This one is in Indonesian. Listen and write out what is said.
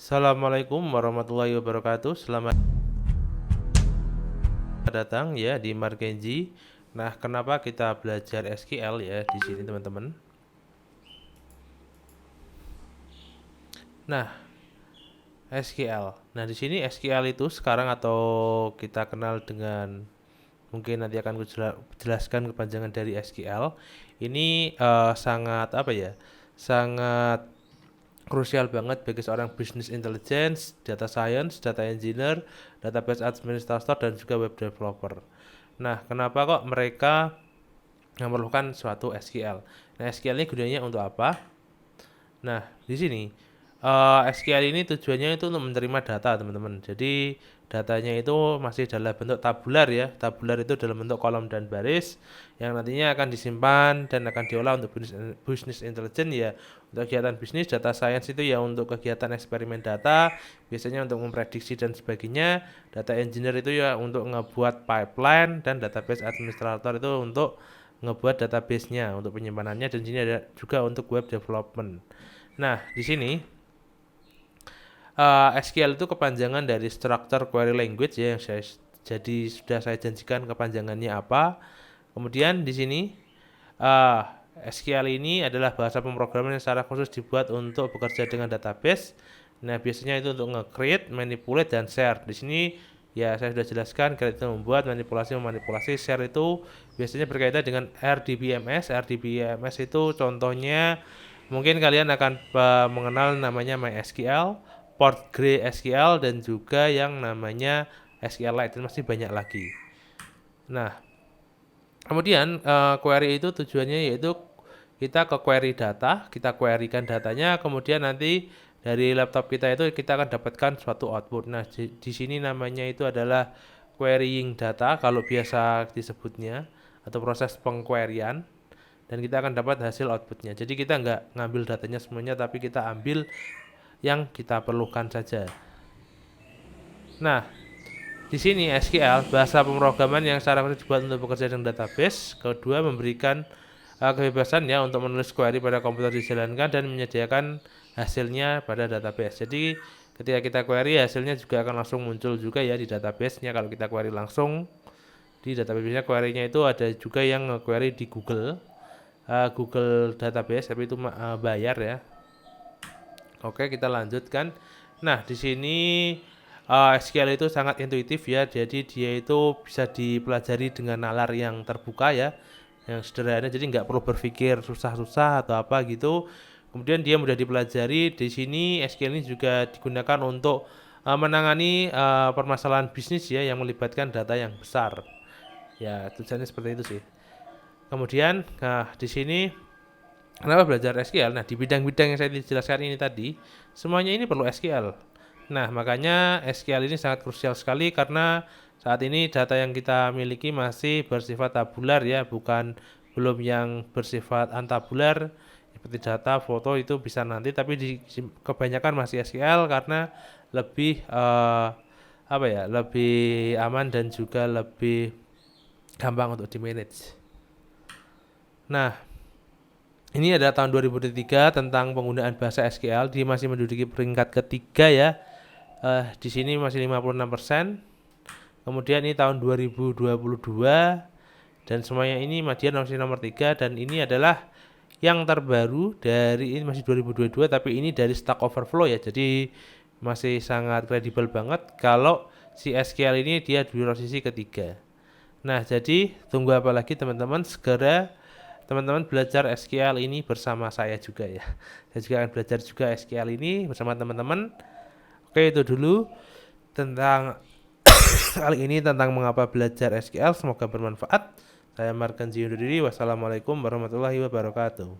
Assalamualaikum warahmatullahi wabarakatuh. Selamat datang ya di Markenzi. Nah, kenapa kita belajar SQL ya di sini teman-teman? Nah, SQL. Nah, di sini SQL itu sekarang atau kita kenal dengan mungkin nanti akan jelaskan kepanjangan dari SQL. Ini sangat apa ya? Sangat krusial banget bagi seorang business intelligence, data science, data engineer, database administrator, dan juga web developer. Nah, kenapa kok mereka memerlukan suatu SQL? Nah, SQL ini gunanya untuk apa? Nah, di sini SQL ini tujuannya itu untuk menerima data, teman-teman. Jadi datanya itu masih dalam bentuk tabular ya. Tabular itu dalam bentuk kolom dan baris yang nantinya akan disimpan dan akan diolah untuk business intelligence ya. Untuk kegiatan bisnis, data science itu ya untuk kegiatan eksperimen data, biasanya untuk memprediksi dan sebagainya. Data engineer itu ya untuk ngebuat pipeline, dan database administrator itu untuk ngebuat database-nya untuk penyimpanannya, dan sini ada juga untuk web development. Nah, di sini SQL itu kepanjangan dari Structured Query Language ya, jadi sudah saya janjikan kepanjangannya apa. Kemudian di sini SQL ini adalah bahasa pemrograman yang secara khusus dibuat untuk bekerja dengan database. Nah, biasanya itu untuk nge-create, manipulate, dan share. Di sini ya saya sudah jelaskan, create itu membuat, manipulasi memanipulasi, share itu biasanya berkaitan dengan RDBMS. RDBMS itu contohnya mungkin kalian akan mengenal namanya MySQL, PostgreSQL, dan juga yang namanya SQLite, dan masih banyak lagi. Nah, kemudian query itu tujuannya yaitu kita ke query data, kita querykan datanya, kemudian nanti dari laptop kita itu kita akan dapatkan suatu output. Nah, di sini namanya itu adalah querying data kalau biasa disebutnya, atau proses pengqueryan, dan kita akan dapat hasil outputnya. Jadi kita nggak ngambil datanya semuanya, tapi kita ambil yang kita perlukan saja. Nah, di sini SQL bahasa pemrograman yang secara khusus dibuat untuk bekerja dengan database. Kedua, memberikan kebebasan ya untuk menulis query pada komputer dijalankan dan menyediakan hasilnya pada database. Jadi ketika kita query, hasilnya juga akan langsung muncul juga ya di database-nya. Kalau kita query langsung di database-nya, query-nya itu ada juga yang query di Google database, tapi itu bayar ya. Oke, kita lanjutkan. Nah, di sini SQL itu sangat intuitif ya, jadi dia itu bisa dipelajari dengan nalar yang terbuka ya, yang sederhana, jadi nggak perlu berpikir susah-susah atau apa gitu. Kemudian dia mudah dipelajari. Di sini SQL ini juga digunakan untuk menangani permasalahan bisnis ya, yang melibatkan data yang besar. Ya, tujuannya seperti itu sih. Kemudian, nah di sini kenapa belajar SQL? Nah, di bidang-bidang yang saya jelaskan ini tadi, semuanya ini perlu SQL. Nah, makanya SQL ini sangat krusial sekali karena saat ini data yang kita miliki masih bersifat tabular ya, belum yang bersifat untabular seperti data, foto itu bisa nanti, tapi kebanyakan masih SQL karena lebih lebih aman dan juga lebih gampang untuk di manage. Nah, ini ada tahun 2003 tentang penggunaan bahasa SQL. Dia masih menduduki peringkat ketiga ya. Di sini masih 56%. Kemudian ini tahun 2022 dan semuanya ini dia masih nomor 3, dan ini adalah yang terbaru dari, ini masih 2022 tapi ini dari Stack Overflow ya. Jadi masih sangat kredibel banget kalau si SQL ini dia di posisi ketiga. Nah, jadi tunggu apa lagi teman-teman, segera teman-teman belajar SQL ini bersama saya juga ya. Saya juga akan belajar juga SQL ini bersama teman-teman. Oke, itu dulu tentang kali ini tentang mengapa belajar SQL. Semoga bermanfaat. Saya Markenzi undur diri. Wassalamualaikum warahmatullahi wabarakatuh.